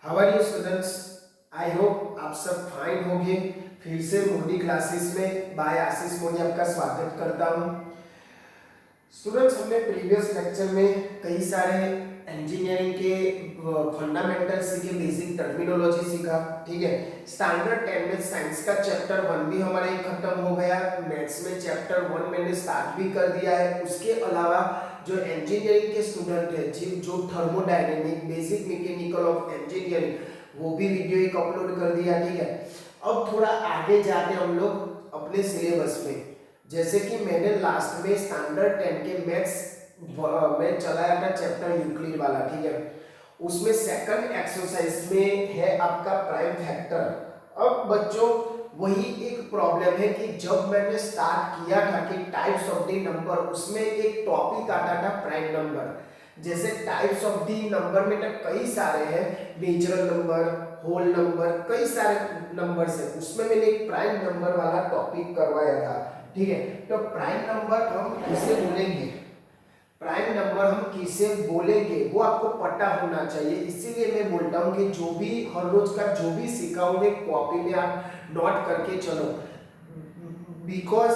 How are you students. I hope आप सब fine होंगे। फिर से मोदी क्लासेस में बाय आशीष मोदी आपका स्वागत करता हूं। स्टूडेंट्स, हमने प्रीवियस लेक्चर में कई सारे इंजीनियरिंग के फंडामेंटल सीखे, बेसिक टर्मिनोलॉजी सीखा। ठीक है, स्टैंडर्ड 10 में साइंस का चैप्टर 1 भी हमारा खत्म हो गया। मैथ्स में चैप्टर 1 मैंने स्टार्ट भी कर दिया है। उसके अलावा जो इंजीनियरिंग के स्टूडेंट है, जो thermodynamic, basic mechanical of engineering, वो भी वीडियो एक अपलोड कर दिया। ठीक है, अब थोड़ा आगे जाते हम लोग अपने सिलेबस में। जैसे कि मैंने लास्ट में स्टैंडर्ड 10 के मैथ्स में चलाया था चैप्टर यूक्लिड वाला। ठीक है, उसमें सेकंड एक्सरसाइज में है आपका प्राइम फैक्टर। अब बच्चों, वही एक प्रॉब्लम है कि जब मैंने स्टार्ट किया था कि टाइप्स ऑफ दी नंबर, उसमें एक टॉपिक आता था प्राइम नंबर। जैसे टाइप्स ऑफ दी नंबर में तो कई सारे हैं, नेचुरल नंबर, होल नंबर, कई सारे नंबर्स है। उसमें मैंने एक प्राइम नंबर वाला टॉपिक करवाया था। ठीक है, तो प्राइम नंबर हम किसे बोलेंगे, प्राइम नंबर हम किसे बोलेंगे वो आपको पता होना चाहिए। इसीलिए मैं बोलता हूँ कि जो भी हर रोज का जो भी सिखाऊंगे कॉपी में आप नोट करके चलो। बिकॉज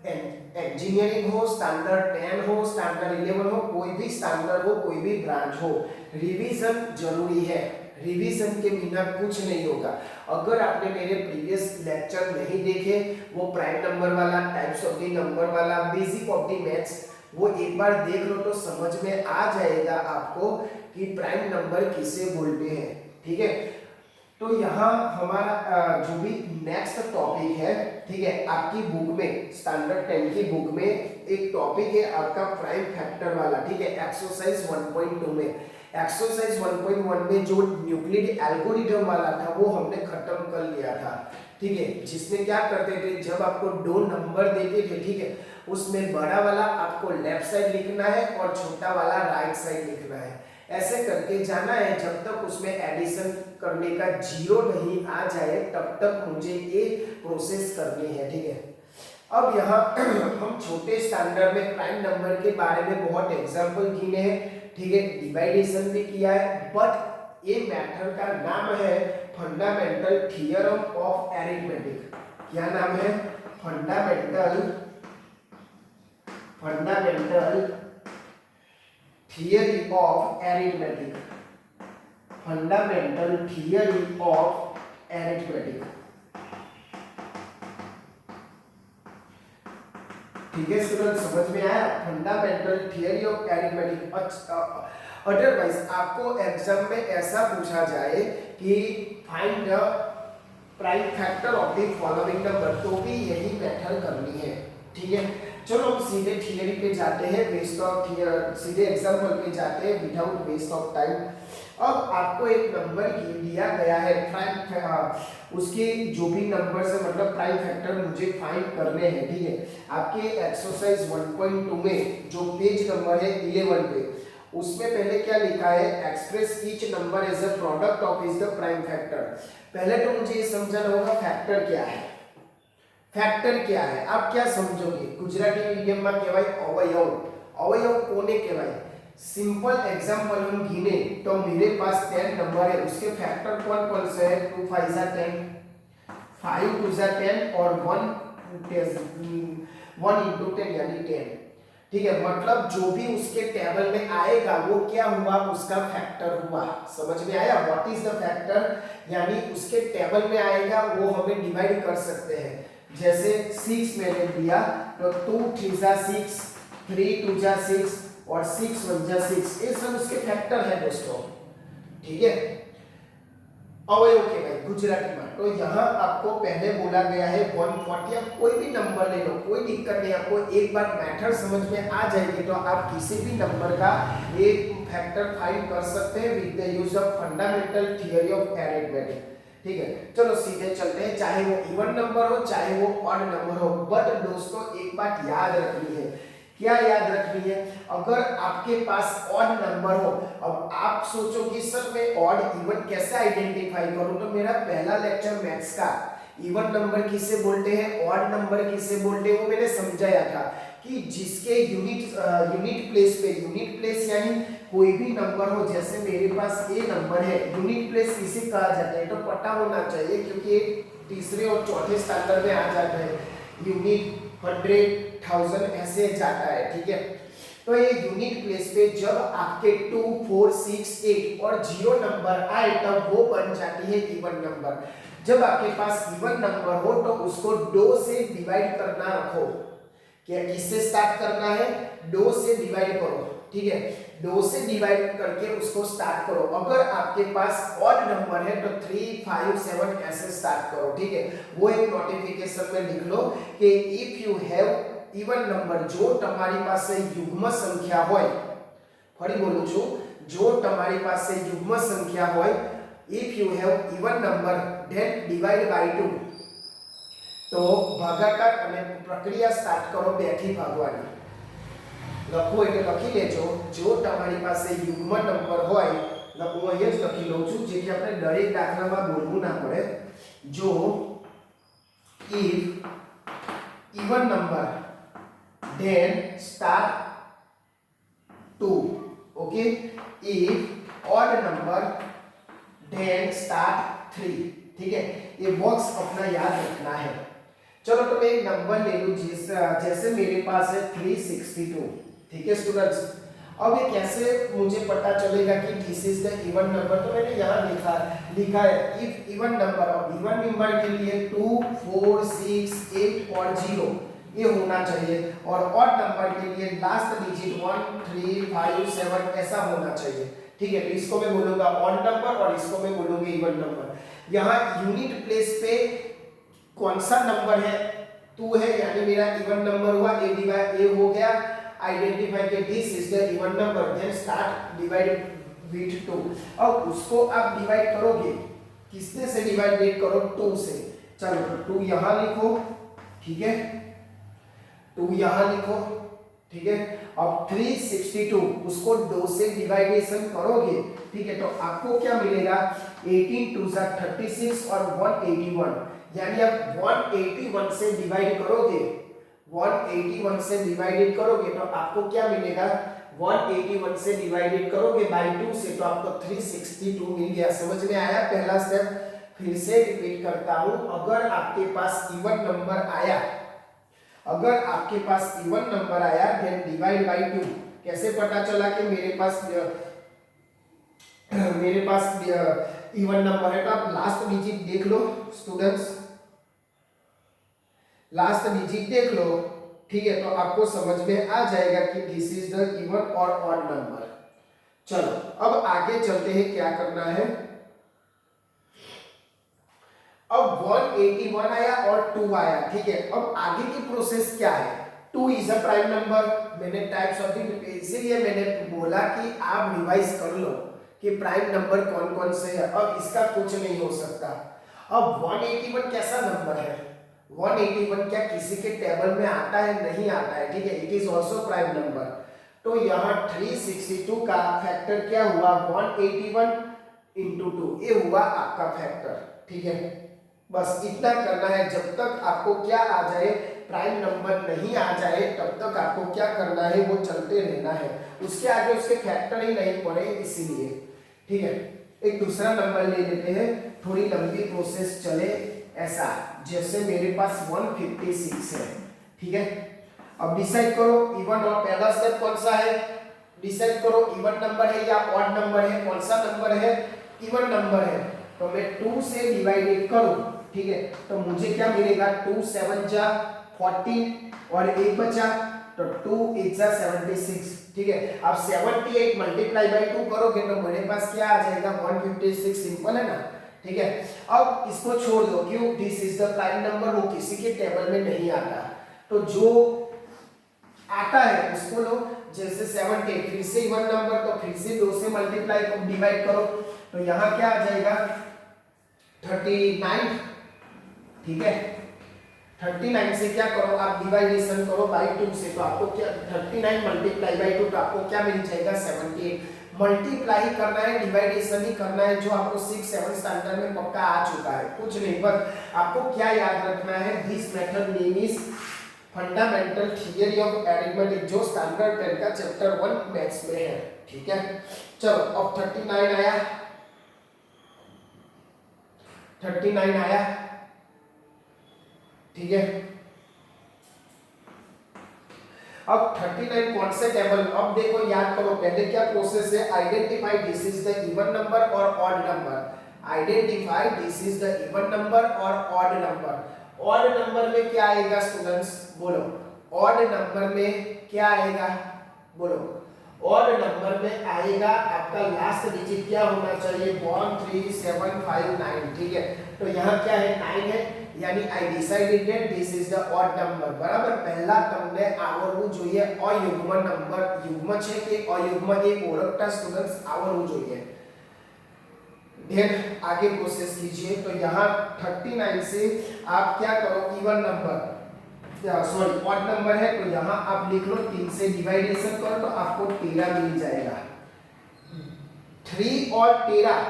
इंजीनियरिंग हो, स्टैंडर्ड 10 हो, स्टैंडर्ड 11 हो, कोई भी स्टैंडर्ड हो, कोई भी ब्रांच हो, रिवीजन जरूरी है। रिवीजन के बिना कुछ नहीं होगा। अगर आपने मेरे प्रीवियस लेक्चर नहीं देखे, वो प्राइम नंबर वाला, टाइप्स ऑफ द नंबर वाला, बेसिक ऑफ द मैथ्स, वो एक बार देख लो तो समझ में आ जाएगा आपको कि प्राइम नंबर किसे बोलते हैं। ठीक है, तो यहाँ हमारा जो भी नेक्स्ट टॉपिक है, ठीक है, आपकी बुक में स्टैंडर्ड 10 की बुक में एक टॉपिक है आपका प्राइम फैक्टर वाला। ठीक है, एक्सरसाइज 1.2 में, एक्सरसाइज 1.1 में जो न्यूक्लिड एल्गोरिथम वाला था वो हमने खत्म कर लिया था। ठीक है, जिसमें क्या करते थे, जब आपको दो नंबर देते थे, ठीक है, उसमें बड़ा वाला आपको लेफ्ट साइड लिखना है और छोटा वाला राइट साइड लिखना है। ऐसे करके जाना है जब तक उसमें एडिशन करने का जीरो नहीं आ जाए, तब तक मुझे ये प्रोसेस करनी है। ठीक है, अब यहाँ हम छोटे स्टैंडर्ड में प्राइम नंबर के बारे में बहुत एग्जांपल गिने हैं। ठीक है, डिवाइडेशन भी किया है, बट ये मेथड का नाम है फंडामेंटल थ्योरम ऑफ अरिथमेटिक। क्या नाम है? Fundamental theory of arithmetic. Fundamental theory of arithmetic. ठीक है स्टूडेंट, समझ में आया? Fundamental theory of arithmetic. Otherwise आपको एग्जाम में ऐसा पूछा जाए कि find the prime factor of the following number, तो भी यही मेथड करनी है। ठीक है, चलो हम सीधे थियरी पे जाते हैं, वेस्ट ऑफ सीधे एग्जांपल पे जाते हैं विदाउट वेस्ट ऑफ टाइम। अब आपको एक नंबर दिया गया है, प्राइम उसके जो भी नंबर है, मतलब प्राइम फैक्टर मुझे फाइंड करने हैं। ठीक है, आपके एक्सरसाइज 1.2 में जो पेज नंबर है 11 पे, उसमें पहले क्या लिखा है, express each number as a product of is the prime factor. पहले तो मुझे ये समझना होगा फैक्टर क्या है। फैक्टर क्या है आप क्या समझोगे? गुजराती मीडियम में कहवाय अवयव। अवयव कोने कहवाय? सिंपल एग्जांपल हम गिने तो मेरे पास 10 नंबर है, उसके फैक्टर कौन कौन से है? 2 5 जा 10, 5 2 जा 10 और 1 into 10 यानी 10। ठीक है, मतलब जो भी उसके टेबल में आएगा वो क्या हुआ, उसका फैक्टर हुआ। समझ में आया? व्हाट इज द फैक्टर, यानी उसके टेबल में आएगा वो हमें डिवाइड कर सकते हैं। जैसे 6 मैंने दिया तो 2 3 जा 6, 3 2 जा 6 और 6 1 जा 6, ये सब उसके फैक्टर है दोस्तों। ठीक है, अवयव के भाई गुजराती में। तो यहाँ आपको पहले बोला गया है 140। आप कोई भी नंबर ले लो, कोई दिक्कत नहीं। आपको एक बार मेथड समझ में आ जाएगी तो आप किसी भी नंबर का एक फैक्टर फाइंड कर सकते हैं with the use of fundamental theory of arithmetic. ठीक है, चलो सीधे चलते हैं। चाहे वो इवन नंबर हो, चाहे वो ऑड नंबर हो, बट दोस्तों एक बात याद रखनी है। क्या याद रखनी है? अगर आपके पास ऑड नंबर हो, अब आप सोचो कि सर मैं ऑड इवन कैसे आइडेंटिफाई करूं, तो मेरा पहला लेक्चर मैथ्स का, इवन नंबर किसे बोलते हैं, ऑड नंबर किसे बोलते हैं, वो मैंने समझाया था कि जिसके यूनिट प्लेस यानी कोई भी नंबर हो, जैसे मेरे पास ये नंबर है, यूनिट प्लेस किसे कहा जाता है तो पता होना चाहिए, क्योंकि तीसरे और चौथे स्टैंडर्ड में आ जाता है, यूनिट, 100, 1000 ऐसे जाता है, ठीक है। तो ये यूनिट प्लेस पे जब आपके 2, 4, 6, 8 और 0 नंबर आए तब वो बन जाती है इवन नंबर। जब आपके पास इवन नंबर हो तो उसको 2 से डिवाइड करना रखो। क्या किससे स्टार्ट करना है, 2 से डिवाइड करो, ठीक है, 2 से डिवाइड करके उसको स्टार्ट करो। अगर आपके पास ऑड नंबर है तो 3, 5, 7 ऐसे स्टार्ट करो, ठीक है। वो एक नोटिफिकेशन में लिख लो कि if you have even number, जो તમારી પાસે યુગ્મ સંખ્યા હોય, ફરી બોલું છું, જો તમારી પાસે યુગ્મ સંખ્યા હોય, if you have even number then divide by 2, તો ભાગાકાર અને પ્રક્રિયા સ્ટાર્ટ કરો 2 થી ભાગવાની। લખો એટલે લખી લેજો, જો તમારી પાસે યુગ્મ નંબર હોય, હું અહીંયા જ લખી લઉં છું જેથી આપણે દરેક દાખલામાં બોલવું ના પડે। જો if even number then start 2, okay, if odd number then start 3, ठीक है। ये बॉक्स अपना याद रखना है। चलो तो मैं एक नंबर ले लूं, जैसे मेरे पास है 362, ठीक है स्टूडेंट्स। अब ये कैसे मुझे पता चलेगा कि this is the even number, तो मैंने यहाँ लिखा है इफ इवन नंबर। अब इवन नंबर के लिए 2, 4, 6, 8 और 0 ये होना चाहिए, और ऑड नंबर के लिए लास्ट डिजिट 1, 3, 5, 7 ऐसा होना चाहिए, ठीक है। तो इसको मैं बोलूंगा ऑड नंबर और इसको मैं बोलूंगा इवन नंबर। यहाँ यूनिट प्लेस पे कौन सा नंबर है, 2 है, यानी मेरा इवन नंबर हुआ, ए हो गया, आइडेंटिफाई के this is the even number, then start divide with 2। अब उसको आप डिवाइड करोगे, किससे से डिवाइड करो, 2 से। चलो तो 2 यहाँ लिखो, ठीक है, 2 यहाँ लिखो, ठीक है। अब 362 उसको 2 से डिवाइडेशन करोगे, ठीक है, तो आपको क्या मिलेगा, 18 2 36 और 181, यानी आप 181 से डिवाइड करोगे, 181 से डिवाइडेड करोगे तो आपको क्या मिलेगा, 181 से डिवाइडेड करोगे बाय 2 से तो आपको 362 मिल गया। समझ में आया पहला स्टेप? फिर से रिपीट करता हूं, अगर आपके पास इवन नंबर आया, अगर आपके पास इवन नंबर आया देन डिवाइड बाय 2। कैसे पता चला कि मेरे पास इवन नंबर है, तो आप लास्ट डिजिट देख लो स्टूडेंट्स, लास्ट डिजिट देख लो, ठीक है, तो आपको समझ में आ जाएगा कि दिस इज द इवन और ऑड नंबर। चलो अब आगे चलते हैं, क्या करना है। अब 181 आया और 2 आया, ठीक है। अब आगे की प्रोसेस क्या है, 2 इज अ प्राइम नंबर, मैंने टाइप्स ऑफ द, इसीलिए मैंने बोला कि आप रिवाइज कर लो कि प्राइम नंबर कौन कौन से है। अब इसका कुछ नहीं हो सकता। अब 181 कैसा नंबर है, 181 क्या किसी के टेबल में आता है, नहीं आता है, ठीक है, it is also prime number. तो यहाँ 362 का फैक्टर क्या हुआ, 181 इंटू 2, ये हुआ आपका फैक्टर, ठीक है। बस इतना करना है, जब तक आपको क्या आ जाए, प्राइम नंबर नहीं आ जाए, तब तक आपको क्या करना है, वो चलते रहना है, उसके आगे उसके फैक्टर ही नहीं पड़े, इसीलिए, ठीक है। एक दूसरा नंबर ले लेते हैं, थोड़ी लंबी प्रोसेस चले, ऐसा जैसे मेरे पास 156 है, ठीक है। अब डिसाइड करो इवन और, पहला स्टेप कौन सा है, डिसाइड करो इवन नंबर है या ऑड नंबर है, कौन सा नंबर है, इवन नंबर है, तो मैं 2 से डिवाइडेड करूं, ठीक है, तो मुझे क्या मिलेगा, 2 7 जा 14 और 1 बचा, तो 2 8 जा 76, ठीक है। अब 78 मल्टीप्लाई बाय 2 करोगे तो मेरे पास क्या आ जाएगा, 156, सिंपल है ना, ठीक है। अब इसको छोड़ दो, क्यों, this is the prime number, वो किसी के टेबल में नहीं आता, तो जो आता है उसको लो, जैसे 78 फिर से इवन नंबर, तो फिर से 2 से मल्टीप्लाई डिवाइड करो, तो यहाँ क्या आ जाएगा 39, ठीक है। 39 से क्या करो आप, डिवाइडेशन करो बाय 2 से, तो आपको क्या 39 मल्टीप्लाई बाय 2, तो आपको क्या मिल जाएगा 78। मल्टीप्लाई ही करना है, डिवाइडेशन ही करना है, जो आपको 6-7 स्टैंडर्ड में पक्का आ चुका है, कुछ नहीं। बस आपको क्या याद रखना है, this method name is fundamental theory of arithmetic, जो स्टैंडर्ड 10 का चैप्टर 1 मैथ्स में है। ठीक है, चलो अब 39 आया, 39 आया, ठीक है। अब 39 कौन से टेबल, अब देखो याद करो, पहले क्या प्रोसेस है, identify this is the even number और odd number, identify this is the even number और ऑड नंबर। ऑड नंबर में क्या आएगा स्टूडेंट्स, बोलो, ऑड नंबर में क्या आएगा, बोलो, ऑड नंबर में आएगा आपका लास्ट डिजिट क्या होना चाहिए, 1 3 7 5 9, ठीक है। तो यहाँ क्या है, 9 है, यानी I decided that this is the odd number, बराबर। પહેલા તમને આવડવું જોઈએ અયુગ્મ નંબર યુગ્મ છે કે અયુગ્મ એ ઓળખતા સ્ટુડન્ટ્સ આવડવું જોઈએ। देन आगे प्रोसेस कीजिए, तो यहाँ 39 से आप क्या करो, even number sorry odd number है, तो यहाँ आप लिख लो 3 से डिवाइडेशन करो तो आपको 13 मिल जाएगा। 3 और 13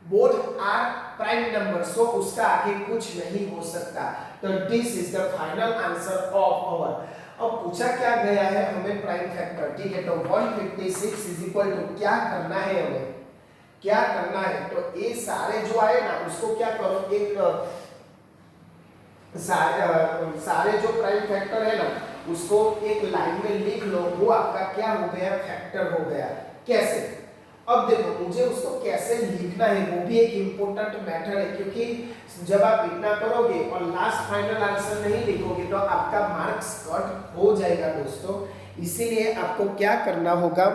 both are prime number, so उसका आगे कुछ नहीं हो सकता। तो this is the final answer of our. अब पूछा क्या गया है हमें, प्राइम फैक्टर, ठीक है। तो 156 इज इक्वल टू क्या करना है हमें, क्या करना है, तो ये सारे जो आए ना उसको क्या करो, एक सारे जो प्राइम फैक्टर है ना उसको एक लाइन में लिख लो, वो आपका क्या हो गया, फैक्टर हो गया। कैसे, अब देखो मुझे उसको कैसे लिखना है वो भी एक इम्पोर्टेंट मैटर है, क्योंकि जब आप इतना करोगे और लास्ट फाइनल आंसर नहीं लिखोगे तो आपका मार्क्स कट हो जाएगा दोस्तों। इसीलिए आपको क्या करना होगा,